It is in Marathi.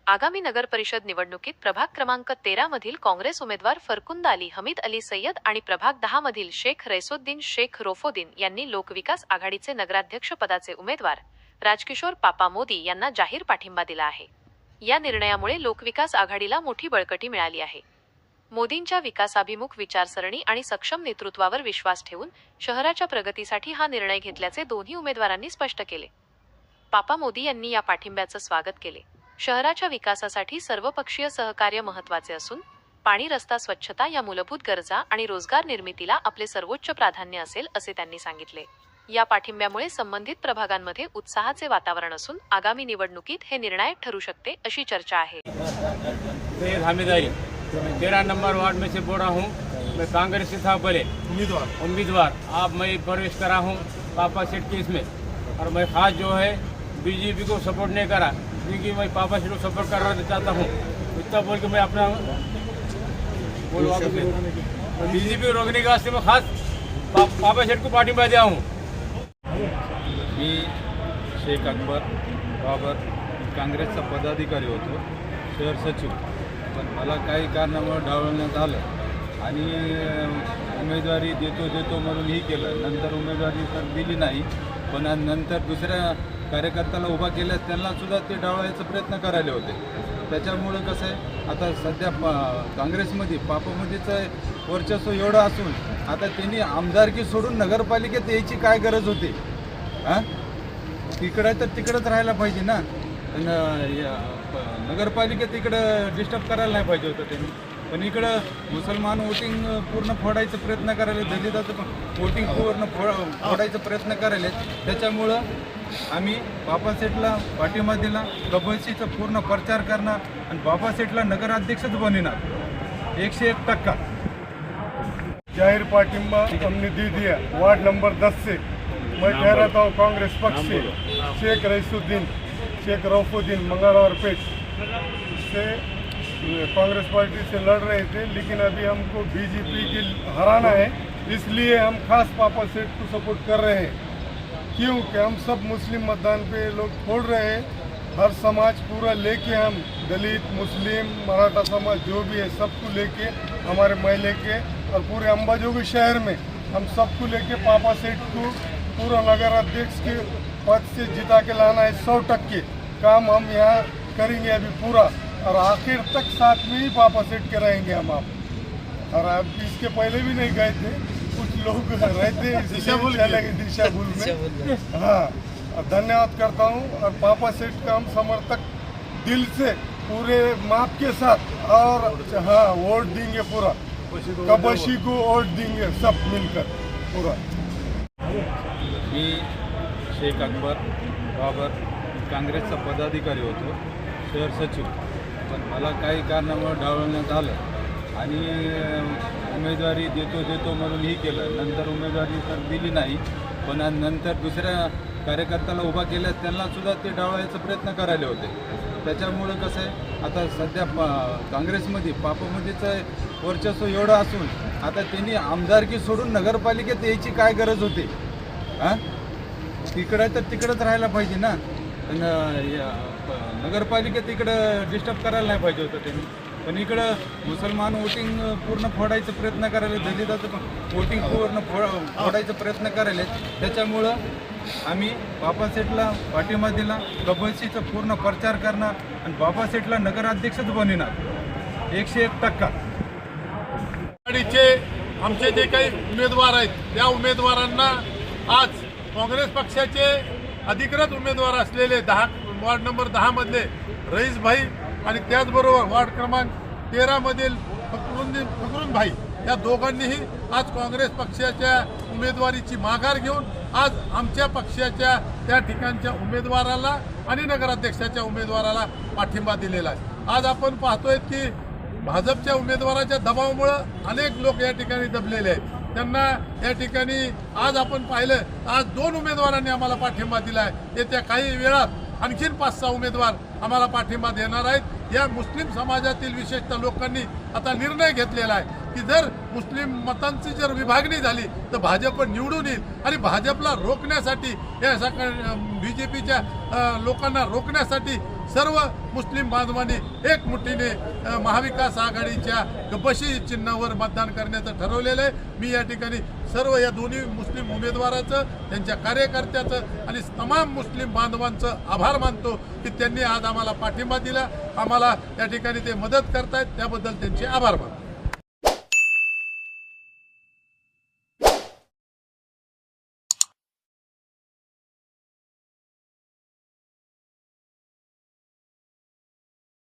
आगामी नगर परिषद निवडणुकीत प्रभाग क्रमांक 13 मधील काँग्रेस उमेदवार फरकुंद अली हमीद अली सय्यद आणि प्रभाग 10 मधील शेख रैसुद्दीन शेख रोफोद्दीन यांनी लोकविकास आघाडीचे नगराध्यक्ष पदाचे उमेदवार राजकिशोर पापा मोदी यांना जाहीर पाठिंबा दिला आहे। या निर्णयामुळे लोकविकास आघाडीला मोठी बळकटी मिळाली आहे। मोदींच्या विकासाभिमुख विचारसरणी आणि सक्षम नेतृत्वावर विश्वास ठेवून शहराच्या प्रगतीसाठी हा निर्णय घेतल्याचे दोन्ही उमेदवारांनी स्पष्ट केले। पापा मोदी यांनी या पाठिंब्याचं स्वागत केले। शहराच्या विकासासाठी सर्वपक्षीय सहकार्य महत्त्वाचे असून पाणी, रस्ता, स्वच्छता या मूलभूत गरजा आणि रोजगार निर्मितीला आपले सर्वोच्च प्राधान्य असेल असे त्यांनी सांगितले। या पाठिंब्यामुळे संबंधित प्रभागांमध्ये उत्साहाचे वातावरण असून आगामी निवडणुकीत हे निर्णायक ठरू शकते अशी चर्चा आहे। 13 नंबर वार्ड में से बोल रहा हूँ। मैं कांग्रेस से था पहले उम्मीदवार। अब मैं प्रवेश करा हूँ पापा सेठ के इसमें, और मैं खास जो है बीजेपी को सपोर्ट नहीं करा, क्योंकि मैं पापा सेठ को सपोर्ट करना चाहता हूँ। इतना बोल के मैं अपना बीजेपी को रोकने के वास्ते मैं खास पापा सेठ को पाठिंबा दिया हूँ। मी शेख अकबर बाबर काँग्रेसचा पदाधिकारी होतो, शहर सचिव, पण मला काही कारणामुळे डावलण्यात आलं आणि उमेदवारी देतो म्हणून ही केलं। नंतर उमेदवारी तर दिली नाही, पण नंतर दुसऱ्या कार्यकर्त्याला उभा केल्यास त्यांनासुद्धा ते डावळायचा प्रयत्न करायला होते। त्याच्यामुळं कसं आहे, आता सध्या काँग्रेसमध्ये पापामध्येचं वर्चस्व एवढं असून आता त्यांनी आमदारकी सोडून नगरपालिकेत यायची काय गरज होती? हां, तिकडं तर तिकडंच राहायला पाहिजे ना। नगरपालिकेत इकडं डिस्टर्ब करायला नाही पाहिजे होतं त्यांनी, पण इकडं मुसलमान वोटिंग पूर्ण फोडायचा प्रयत्न करायला, दलिताचं वोटिंग पूर्ण फोडायचा प्रयत्न करायला। त्याच्यामुळं आम्ही बाबासेठला पाठिंबा दिला, कबळशीचा पूर्ण प्रचार करणार आणि बाबासेठला नगराध्यक्षच बनवणार 101%। जाहिर पाठिंबा हमने दे दिया। वार्ड नंबर 10 से मैं ठहराता हूँ कांग्रेस पक्ष से। शेख रईसुद्दीन शेख रऊफुद्दीन मंगलवार पेट से कांग्रेस पार्टी से लड़ रहे थे, लेकिन अभी हमको बीजेपी की हराना है, इसलिए हम खास पापा सेठ को सपोर्ट कर रहे हैं। क्यों कि हम सब मुस्लिम मतदान पे लोग छोड़ रहे हैं। हर समाज पूरा लेके हम दलित, मुस्लिम, मराठा समाज जो भी है सबको लेके, हमारे महल्ले के और पूरे अंबाजोगी शहर में हम सबको लेके पापा सेठ को पूरा नगर अध्यक्ष के पद से जिता के लाना है। 100% काम हम यहाँ करेंगे अभी पूरा, और आखिर तक साथ में ही पापा सेठ के रहेंगे हम आप। और अब इसके पहले भी नहीं गए थे, कुछ लोग रहते दिशा भूल में। हाँ, धन्यवाद करता हूँ। और पापा सेठ का हम समर्थक दिल से पूरे माप के साथ, और हाँ वोट देंगे पूरा, कबशी को वोट देंगे सब मिलकर पूरा। मी शेख अकबर बाबर काँग्रेसचा पदाधिकारी होतो, शहर सचिव, पण मला काही कारणामुळे डावलण्यात आलं आणि उमेदवारी देतो म्हणून ही केलं। नंतर उमेदवारी तर दिली नाही, पण नंतर दुसऱ्या कार्यकर्त्याला उभा केल्यास त्यांनासुद्धा ते डावळायचा प्रयत्न करायला होते। त्याच्यामुळं कसं आहे, आता सध्या काँग्रेसमध्ये पापामध्येचं वर्चस्व एवढं असून आता त्यांनी आमदारकी सोडून नगरपालिकेत यायची काय गरज होती? हां, तिकडं तर तिकडंच राहायला पाहिजे ना। नगरपालिकेत इकडं डिस्टर्ब करायला नाही पाहिजे होतं त्यांनी, पण इकडं मुसलमान वोटिंग पूर्ण फोडायचा प्रयत्न करायला, दलिताचं वोटिंग पूर्ण फोडायचा प्रयत्न करायला। त्याच्यामुळं आम्ही बाबासेठला पाठिंबा दिला, कबळशीचा पूर्ण प्रचार करणार आणि बाबासेठला नगराध्यक्षच बनवणार 101%। आघाडीचे आमचे जे काही उमेदवार आहेत त्या उमेदवारांना आज काँग्रेस पक्षाचे अधिकृत उमेदवार असलेले वार्ड नंबर 10 मधले रईस भाई आणि त्याचबरोबर वार्ड क्रमांक 13 मधील फकरुद्दीन भाई या दोघांनीही आज काँग्रेस पक्षाच्या उमेदवारीची माघार घेऊन आज आमच्या पक्षाच्या त्या ठिकाणच्या उमेदवाराला आणि नगराध्यक्षाच्या उमेदवाराला पाठिंबा दिलेला आहे। आज आपण पाहतोय की भाजपच्या उमेदवाराच्या दबावामुळे अनेक लोक या ठिकाणी दबलेले आहेत। त्यांना या ठिकाणी आज आपण पाहिलं, आज 2 उमेदवारांनी आम्हाला पाठिंबा दिला आहे। येत्या काही वेळात आणखीन 5-6 उमेदवार आम्हाला पाठिंबा देणार आहेत। या मुस्लिम समाजातील विशेषतः लोकांनी आता निर्णय घेतलेला आहे की जर मुस्लिम मतांची जर विभागणी झाली तर भाजप निवडून येईल, आणि भाजपला रोखण्यासाठी या बीजेपीच्या लोकांना रोखण्यासाठी सर्व मुस्लिम बांधवांनी एकमुठीने महाविकास आघाडीच्या गपशी चिन्हावर मतदान करण्याचं ठरवलेलं आहे। मी या ठिकाणी सर्व या दोन्ही मुस्लिम उमेदवाराचं, त्यांच्या कार्यकर्त्याचं आणि तमाम मुस्लिम बांधवांचं आभार मानतो की त्यांनी आज आम्हाला पाठिंबा दिला, आम्हाला या ठिकाणी ते मदत करतायत, त्याबद्दल त्यांचे आभार मानतो।